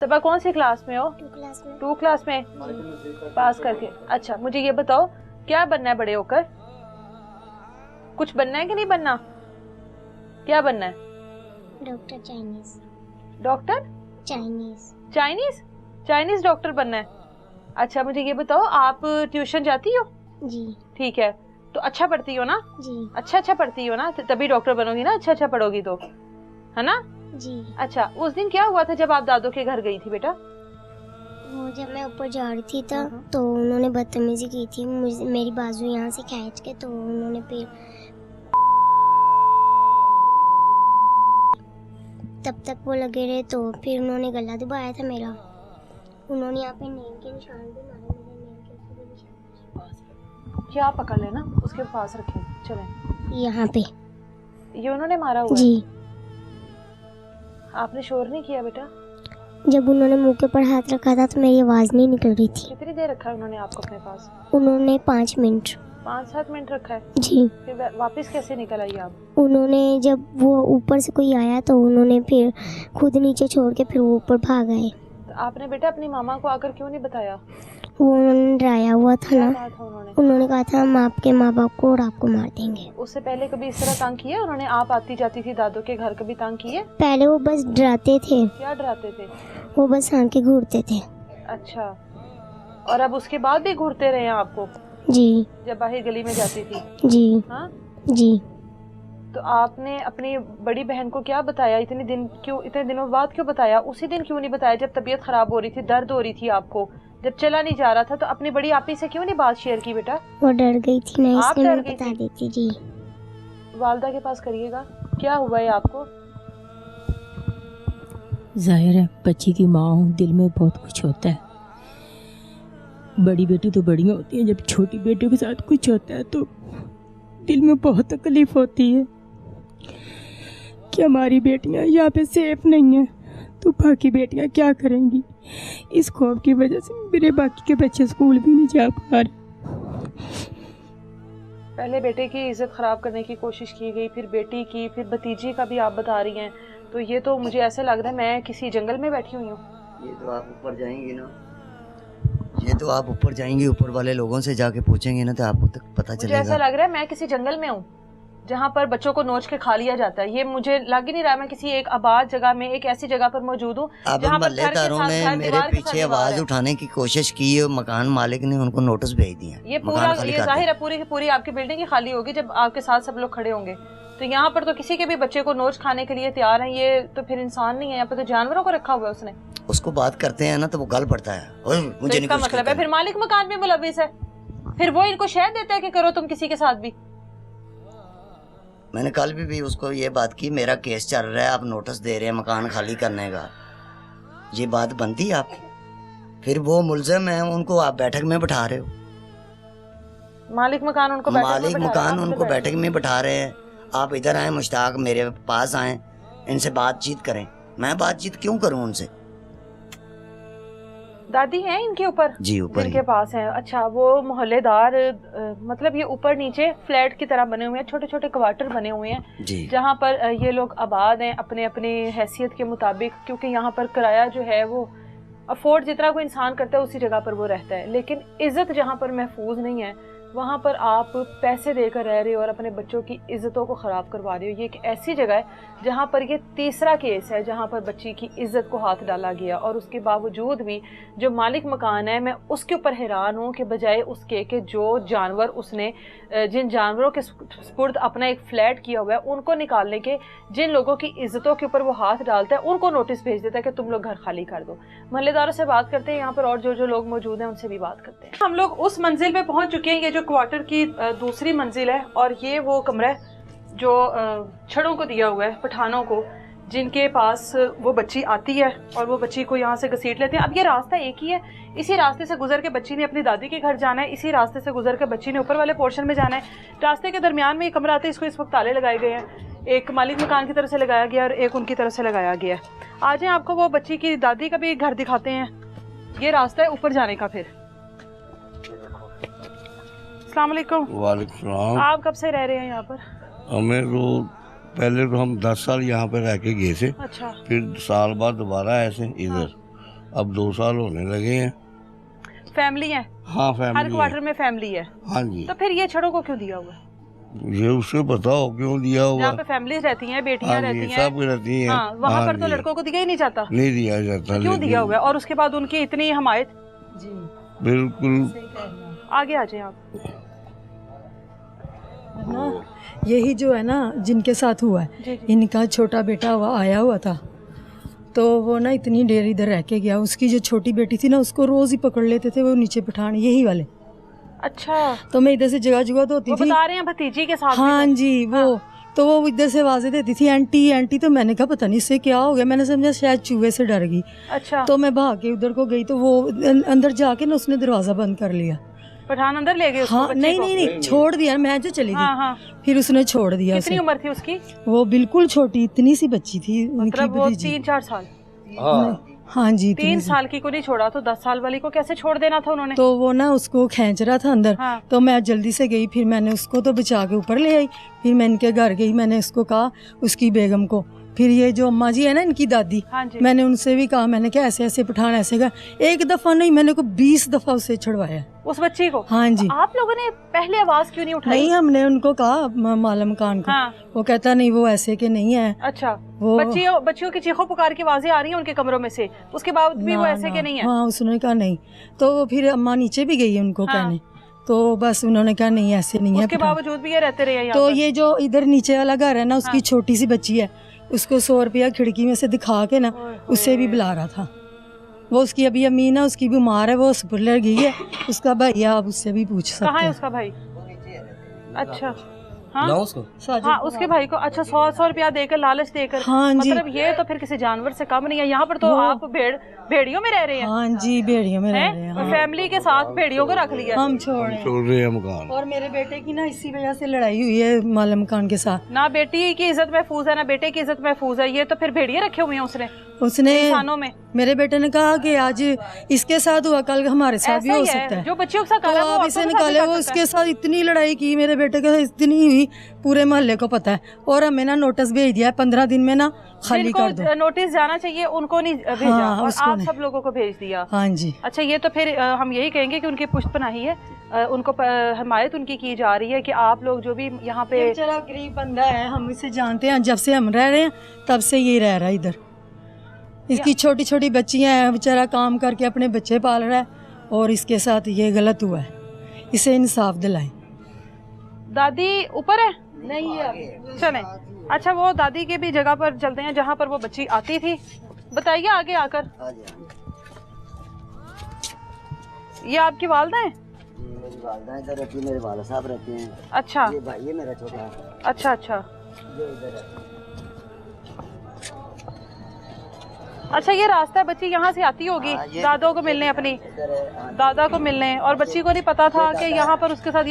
सबा कौन सी क्लास में हो? 2 क्लास में। 2 क्लास में पास करके। अच्छा मुझे ये बताओ क्या बनना है बड़े होकर? कुछ बनना है कि नहीं बनना? क्या बनना है? Doctor Chinese. Doctor Chinese. Chinese? Chinese doctor बनना है। अच्छा मुझे ये बताओ आप ट्यूशन जाती हो? जी। ठीक है तो अच्छा पढ़ती हो ना? जी। अच्छा पढ़ती हो ना तभी डॉक्टर बनोगी ना, अच्छा पढ़ोगी तो, है ना? जी। अच्छा उस दिन क्या हुआ था जब आप दादू के घर गई थी बेटा? वो जब मैं ऊपर जा रही थी तो उन्होंने बदतमीजी की थी, मुझे मेरी बाजू यहाँ से खींच के, तो उन्होंने फिर तब तक वो लगे रहे, तो फिर उन्होंने गला दबाया था मेरा। उन्होंने यहाँ पे नेल के निशान भी मारे, मेरे नेल के ऊपर भी निशान। क्या पकड़ लेना उसके पास रखे चले यहाँ पे ये उन्होंने मारा हुआ जी। है। आपने शोर नहीं किया बेटा? जब उन्होंने मुंह के ऊपर हाथ रखा था तो मेरी आवाज़ नहीं निकल रही थी। कितनी देर रखा है उन्होंने आपको अपने पास? उन्होंने 5 मिनट। 5-7 मिनट रखा है जी। फिर वापस कैसे निकल आई आप? उन्होंने जब वो ऊपर से कोई आया तो उन्होंने फिर खुद नीचे छोड़ के फिर वो ऊपर भाग आए। तो आपने बेटा अपनी मामा को आकर क्यों नहीं बताया? वो उन्होंने डराया हुआ था क्या ना। कहा था उन्होंने? उन्होंने कहा था हम आपके माँ बाप को और आपको मार देंगे। उससे पहले कभी इस तरह तंग किया उन्होंने? आप आती जाती थी दादू के घर, कभी तंग किए? पहले वो बस डराते थे, क्या डराते थे? वो बस आके घूरते थे। अच्छा और अब उसके बाद भी घूरते रहे हैं आपको जी। जब बाहर गली में जाती थी? जी। हाँ जी। तो आपने अपनी बड़ी बहन को क्या बताया? इतने दिनों बाद क्यों बताया? उसी दिन क्यों नहीं बताया जब तबीयत खराब हो रही थी, दर्द हो रही थी आपको, जब चला नहीं जा रहा था? तो अपनी बड़ी आपी से क्यों नहीं बात शेयर की बेटा? वो डर गई थी ना, आप इसलिए डर मैं गई बता थी? देती। जी। वालदा के पास करिएगा क्या हुआ है आपको? जाहिर है बच्ची की माँ हूँ, दिल में बहुत कुछ होता है। बड़ी बेटी तो बड़ी होती है, जब छोटी बेटियों के साथ कुछ होता है तो दिल में बहुत तकलीफ होती है कि हमारी बेटियाँ यहाँ पे सेफ नहीं हैं, तो बाकी बेटियाँ क्या करेंगी। इस खौफ की वजह से मेरे बाकी के बच्चे स्कूल भी नहीं जा पा रहे। पहले बेटे की इज्जत खराब करने की कोशिश की गई, फिर बेटी की, फिर भतीजी का भी आप बता रही हैं, तो ये तो मुझे ऐसा लग रहा है मैं किसी जंगल में बैठी हुई हूँ। ये तो आप ऊपर जाएंगी ना, ये तो आप ऊपर जाएंगी, ऊपर वाले लोगों से जाके पूछेंगे ना तो आपको तक पता चलेगा। मुझे ऐसा लग रहा है मैं किसी जंगल में हूँ जहाँ पर बच्चों को नोच के खा लिया जाता है। ये मुझे लग ही नहीं रहा मैं किसी एक आबाद जगह में, एक ऐसी जगह पर मौजूद हूँ जहाँ पर मोहल्लेदारों ने मेरे पीछे आवाज उठाने की कोशिश की है, मकान मालिक ने उनको नोटिस भेज दिया। ये पूरा ये जाहिर है पूरी की पूरी आपकी बिल्डिंग ही खाली होगी जब आपके साथ सब लोग खड़े होंगे। तो यहाँ पर तो किसी के भी बच्चे को नोच खाने के लिए तैयार है। ये तो फिर इंसान नहीं है, यहाँ पे तो जानवरों को रखा हुआ है उसने। उसको बात करते हैं ना तो वो गल पड़ता है, मुझे नहीं कुछ मतलब है फिर मालिक मकान में मुलविस है, फिर वो इनको शहद देता है कि करो तुम किसी के साथ भी। मैंने कल भी उसको ये बात की, मेरा केस चल रहा है, आप नोटिस दे रहे हैं मकान खाली करने का, ये बात बनती है आप? फिर वो मुलजिम है, उनको आप बैठक में बैठा रहे हो। मालिक मकान उनको बैठक में बैठा रहे हैं। आप इधर आए, मुश्ताक मेरे पास आए, इनसे बातचीत करें। मैं बातचीत क्यों करूं उनसे? दादी हैं इनके ऊपर? जी ऊपर इनके पास है। अच्छा वो मोहल्लेदार मतलब ये ऊपर नीचे फ्लैट की तरह बने हुए हैं, छोटे छोटे क्वार्टर बने हुए हैं जहाँ पर ये लोग आबाद हैं अपने अपने हैसियत के मुताबिक, क्योंकि यहाँ पर किराया जो है वो अफोर्ड जितना कोई इंसान करता है उसी जगह पर वो रहता है। लेकिन इज्जत जहाँ पर महफूज नहीं है वहाँ पर आप पैसे देकर रह रहे हो और अपने बच्चों की इज्जतों को ख़राब करवा रहे हो। ये एक ऐसी जगह है जहाँ पर ये तीसरा केस है जहाँ पर बच्ची की इज्जत को हाथ डाला गया, और उसके बावजूद भी जो मालिक मकान है मैं उसके ऊपर हैरान हूँ कि बजाय उसके कि जो जानवर उसने जिन जानवरों के स्पुर्द अपना एक फ्लैट किया हुआ है उनको निकालने के, जिन लोगों की इज्जतों के ऊपर वो हाथ डालता है उनको नोटिस भेज देता है कि तुम लोग घर खाली कर दो। मोहल्लेदारों से बात करते हैं यहाँ पर, और जो लोग मौजूद हैं उनसे भी बात करते हैं। हम लोग उस मंजिल पे पहुंच चुके हैं, ये जो क्वार्टर की दूसरी मंजिल है, और ये वो कमरा है जो छड़ों को दिया हुआ है, पठानों को, जिनके पास वो बच्ची आती है और वो बच्ची को यहाँ से घसीट लेते हैं। अब ये रास्ता एक ही है, इसी रास्ते से गुजर के बच्ची ने अपनी दादी के घर जाना है, इसी रास्ते से गुजर के बच्ची ने ऊपर वाले पोर्शन में जाना है। रास्ते के दरमियान में ये कमरा आता है, इसको इस वक्त ताले लगाए गए हैं, एक मालिक मकान की तरफ से लगाया गया और एक उनकी तरफ से लगाया गया है। आज हैं आपको वो बच्ची की दादी का भी घर दिखाते हैं। ये रास्ता है ऊपर जाने का। फिर अस्सलाम वालेकुम। वालेकुम सलाम। आप कब से रह रहे हैं यहाँ पर? हमें तो पहले तो हम 10 साल यहाँ पे रह के गए थे। अच्छा। फिर साल बाद दोबारा आए थे इधर। अब 2 साल होने लगे हैं। फैमिली है? हाँ फैमिली हर क्वार्टर में फैमिली है? हाँ जी। तो फिर ये छड़ों को क्यों दिया हुआ? ये उससे पता हो क्यों दिया हुआ। जहाँ पे फैमिली रहती हैं, बेटियां हाँ रहती हैं, सब रहती हैं। हाँ, वहाँ पर तो जी। लड़कों को दिया ही नहीं जाता। नहीं दिया जाता। क्यों दिया हुआ है? और उसके बाद उनकी इतनी हमायत। जी बिल्कुल। आगे आ जाए आप। ना यही जो है ना जिनके साथ हुआ है, जी, जी। इनका छोटा बेटा आया हुआ था, तो वो ना इतनी देर इधर रह के गया। उसकी जो छोटी बेटी थी ना, उसको रोज ही पकड़ लेते थे वो नीचे पठान, यही वाले। अच्छा, तो मैं इधर से जगह जगह तो होती वो थी। बता रहे हैं भतीजी के साथ। हाँ जी, वो तो वो इधर से आवाजें देती थी आंटी आंटी। तो मैंने कहा पता नहीं इससे क्या हो गया, मैंने समझा शायद चूहे से डर गई। अच्छा, तो मैं भाग के उधर को गई, तो वो अंदर जाके ना उसने दरवाजा बंद कर लिया। पठान अंदर ले गए उसको, हाँ बच्ची नहीं को? नहीं नहीं, छोड़ दिया, मैं जो चली हाँ गई। हाँ। फिर उसने छोड़ दिया कितनी उसे। उम्र थी उसकी? वो बिल्कुल छोटी, इतनी सी बच्ची थी उनकी मतलब वो भतीजी। 3-4 साल। हाँ जी, 3 साल की को नहीं छोड़ा तो 10 साल वाली को कैसे छोड़ देना था उन्होंने? तो वो ना उसको खींच रहा था अंदर। हाँ। तो मैं जल्दी से गई, फिर मैंने उसको तो बचा के ऊपर ले आई। फिर मैं इनके घर गई, मैंने उसको कहा उसकी बेगम को। फिर ये जो अम्मा जी है ना इनकी दादी, हाँ जी। मैंने उनसे भी कहा, मैंने क्या ऐसे ऐसे पठान ऐसे का। एक दफा नहीं, मैंने को 20 दफा उसे छुड़वाया। उस बच्ची को? हाँ जी। आप लोगों ने पहले आवाज क्यों नहीं उठाई? नहीं, हमने उनको कहा मालम खान को। हाँ। वो कहता नहीं वो ऐसे के नहीं है। अच्छा, वो बच्चियों की चीखों पुकार की आवाजें आ रही हैं उनके कमरों में से, उसके बाद भी वो ऐसे के नहीं है? हाँ, उसने कहा नहीं। तो फिर अम्मा नीचे भी गई उनको हाँ। कहने, तो बस उन्होंने कहा नहीं ऐसे नहीं है उसके पठान। बावजूद भी ये रहते रहे यहाँ तो पर? ये जो इधर नीचे वाला घर है ना, उसकी हाँ। छोटी सी बच्ची है, उसको 100 रुपया खिड़की में से दिखा के ना उसे भी बुला रहा था। वो उसकी अभी अम्मी ना उसकी बीमार है, वो हॉस्पिटल गई है। उसका भैया, आप उससे भी पूछ सकते कहाँ है हैं। उसका भाई? अच्छा, हाँ उसको हाँ, उसके भाई को। अच्छा, 100 रुपया देकर, लालच देकर। हाँ जी। मतलब ये तो फिर किसी जानवर से कम नहीं है। यहाँ पर तो आप भेड़ियों में रह रहे हैं? हाँ जी, भेड़ियों में रह रहे हैं। हैं? फैमिली के साथ भेड़ियों को रख लिया? हम छोड़ रहे हैं मकान। और मेरे बेटे की ना इसी वजह से लड़ाई हुई है मालम खान के साथ। ना बेटी की इज्जत महफूज है ना बेटे की इज्जत महफूज है। ये तो फिर भेड़िए रखे हुए हैं उसने इंसानों में। मेरे बेटे ने कहा कि आज इसके साथ हुआ, कल हमारे साथ भी ऐसा हो ही सकता है। जो बच्चियों के साथ तो कर रहा है, वो आप औरतों इसे के साथ भी निकाले। कर वो सकता है। इसके साथ इतनी लड़ाई की मेरे बेटे के साथ, इतनी हुई, पूरे मोहल्ले को पता है। और हमें ना नोटिस भेज दिया है 15 दिन में ना खाली कर दो। जिनको नोटिस जाना चाहिए उनको नहीं भेजा, हाँ, और उसको आप नहीं। सब लोगों को भेज दिया। हाँ जी। अच्छा, ये तो फिर हम यही कहेंगे कि उनकी पुष्ट पनाही है, उनको हमायत उनकी की जा रही है कि आप लोग जो भी यहाँ पे। बेचारा गरीब बंदा है, हम इसे जानते हैं, जब से हम रह रहे हैं तब से ये रह रहा है इधर। इसकी छोटी छोटी बच्चियां हैं, बेचारा काम करके अपने बच्चे पाल रहा है, और इसके साथ ये गलत हुआ है। इसे इंसाफ दिलाएं। दादी ऊपर है? नहीं है, चलें। अच्छा, वो दादी के भी जगह पर चलते हैं जहाँ पर वो बच्ची आती थी। बताइए आगे आकर। ये आपकी वालदा है? मेरी वालदा इधर रहती है, मेरे वाला साहब रहते हैं। अच्छा, ये भाई है मेरा छोटा। अच्छा अच्छा। ये इधर है। अच्छा, ये रास्ता है, बच्ची यहाँ से आती होगी दादों को मिलने, अपनी इधर है। दादा को मिलने, और बच्ची को नहीं पता था कि यहाँ पर उसके साथ